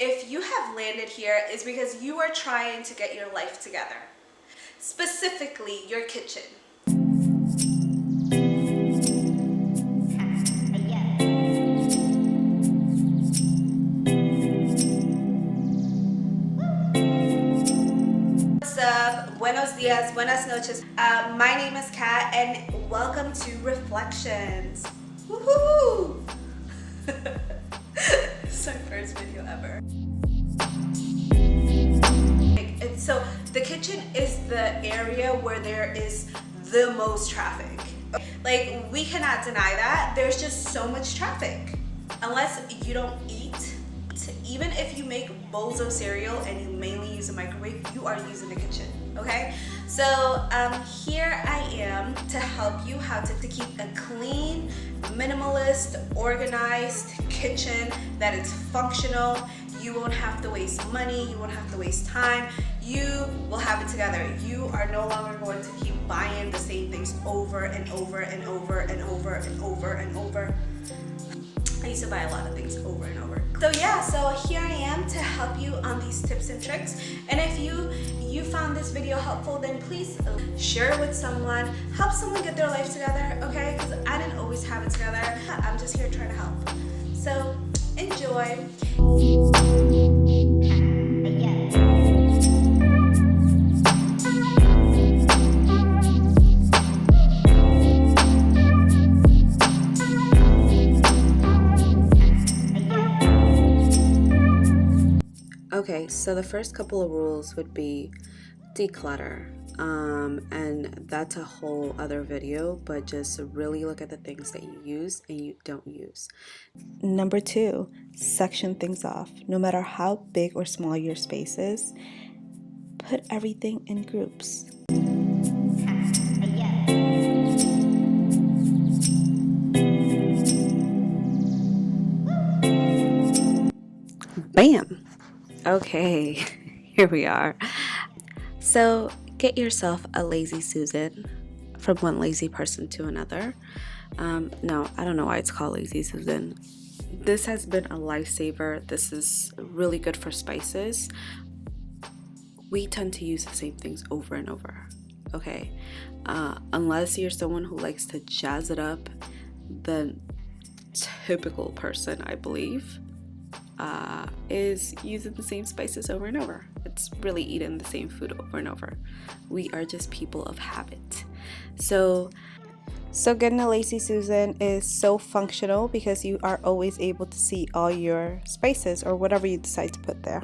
if you have landed here, it's because you are trying to get your life together, specifically your kitchen. What's up? Buenos dias, buenas noches. My name is Kat, and welcome to Reflections. Woohoo! It's my first video ever. So the kitchen is the area where there is the most traffic. Like, we cannot deny that. There's just so much traffic. Unless you don't eat, even if you make bowls of cereal and you mainly use a microwave, you are using the kitchen, okay? So here I am to help you how to keep a clean, minimalist, organized kitchen that is functional. You won't have to waste money, you won't have to waste time. You will have it together. You are no longer going to keep buying the same things over and over and over and over and over and over. I used to buy a lot of things over and over. So yeah, so here I am to help you on these tips and tricks. And if you found this video helpful, then please share it with someone. Help someone get their life together, okay? Because I didn't always have it together. I'm just here trying to help. So enjoy. Okay, so the first couple of rules would be declutter, and that's a whole other video, but just really look at the things that you use and you don't use. Number 2, section things off. No matter how big or small your space is, put everything in groups. Bam! Okay, here we are. So get yourself a lazy Susan, from one lazy person to another. No, I don't know why it's called lazy Susan. This has been a lifesaver. This is really good for spices. We tend to use the same things over and over, okay? Unless you're someone who likes to jazz it up, the typical person, I believe, is using the same spices over and over. It's really eating the same food over and over. We are just people of habit. So getting a lazy Susan is so functional because you are always able to see all your spices or whatever you decide to put there.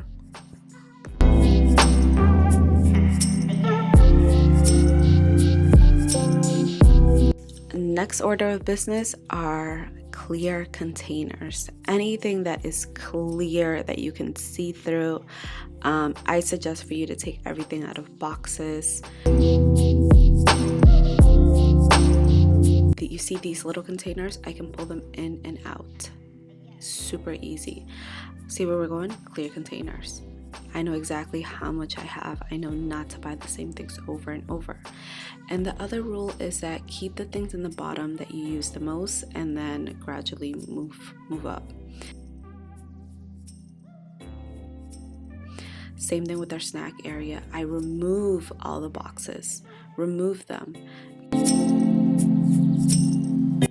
Next order of business are clear containers. Anything that is clear that you can see through. I suggest for you to take everything out of boxes. You see these little containers? I can pull them in and out. Super easy. See where we're going? Clear containers. I know exactly how much I have. I know not to buy the same things over and over. And the other rule is that keep the things in the bottom that you use the most and then gradually move up. Same thing with our snack area. I remove all the boxes. Remove them.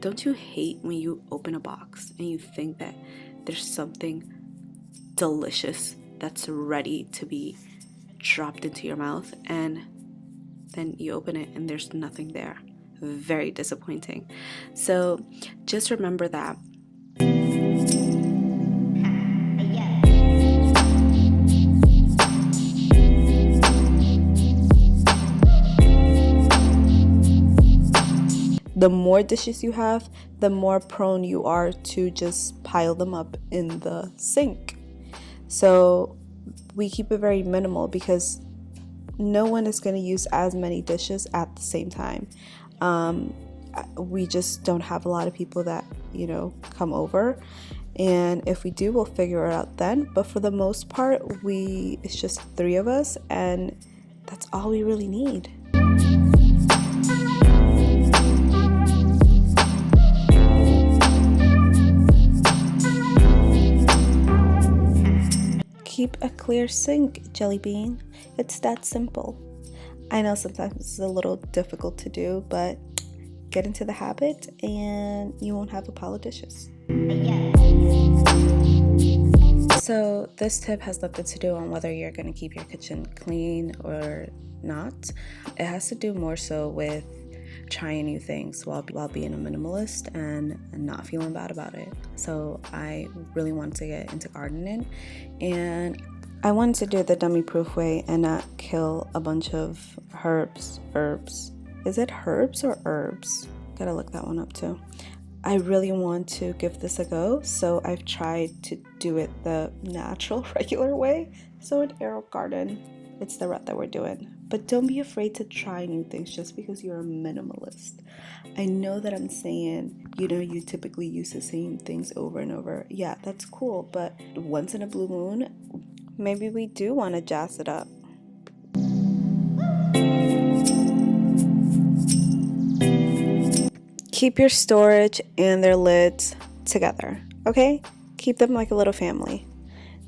Don't you hate when you open a box and you think that there's something delicious that's ready to be dropped into your mouth, and then you open it and there's nothing there? Very disappointing. So just remember that. The more dishes you have, the more prone you are to just pile them up in the sink. So we keep it very minimal because no one is going to use as many dishes at the same time. We just don't have a lot of people that, come over. And if we do, we'll figure it out then. But for the most part, it's just 3 of us, and that's all we really need. Keep a clear sink, Jelly Bean. It's that simple. I know sometimes it's a little difficult to do, but get into the habit and you won't have a pile of dishes. So this tip has nothing to do on whether you're going to keep your kitchen clean or not. It has to do more so with trying new things while being a minimalist and not feeling bad about it. So I really wanted to get into gardening, and I wanted to do the dummy proof way and not kill a bunch of herbs. Is it herbs or herbs? Gotta look that one up too. I really want to give this a go, so I've tried to do it the natural, regular way. So an arrow garden, it's the route that we're doing. But don't be afraid to try new things just because you're a minimalist. I know that I'm saying, you typically use the same things over and over. Yeah, that's cool, but once in a blue moon, maybe we do want to jazz it up. Keep your storage and their lids together, okay? Keep them like a little family.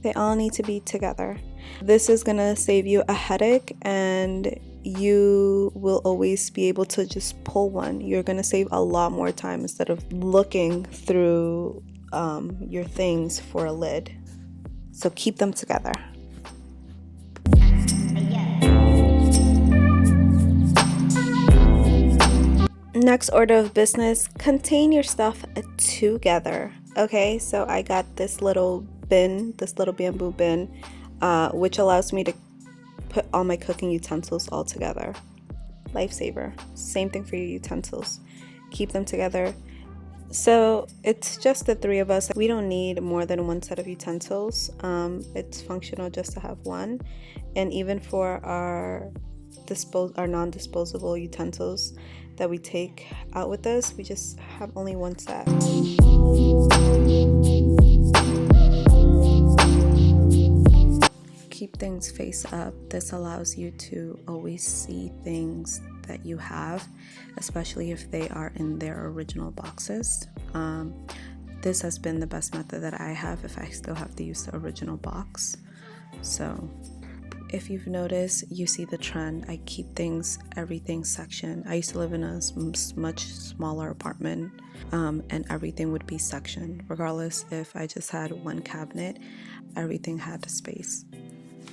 They all need to be together. This is gonna save you a headache, and you will always be able to just pull one. You're gonna save a lot more time instead of looking through your things for a lid. So keep them together. Next order of business, contain your stuff together. Okay, so I got this little bamboo bin, which allows me to put all my cooking utensils all together. Lifesaver. Same thing for your utensils. Keep them together. So it's just the three of us. We don't need more than one set of utensils. It's functional just to have one. And even for our non-disposable utensils that we take out with us, we just have only one set. Keep things face up. This allows you to always see things that you have, especially if they are in their original boxes. This has been the best method that I have if I still have to use the original box. So if you've noticed, you see the trend. I keep everything sectioned. I used to live in a much smaller apartment, and everything would be sectioned. Regardless if I just had one cabinet, everything had a space.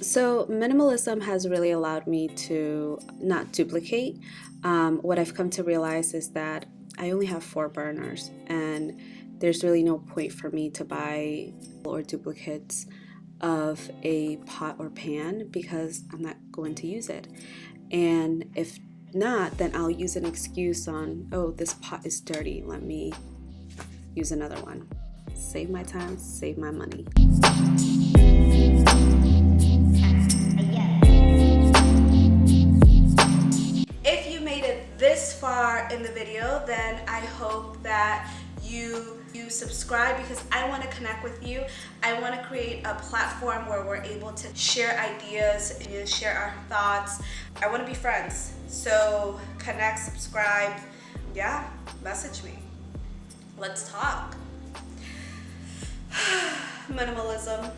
So minimalism has really allowed me to not duplicate. What I've come to realize is that I only have 4 burners, and there's really no point for me to buy or duplicates of a pot or pan because I'm not going to use it. And if not, then I'll use an excuse on, oh, this pot is dirty, let me use another one. Save my time, save my money. If you made it this far in the video, then I hope that you subscribe, because I want to connect with you. I want to create a platform where we're able to share ideas and share our thoughts. I want to be friends. So connect, subscribe, yeah, message me. Let's talk. Minimalism.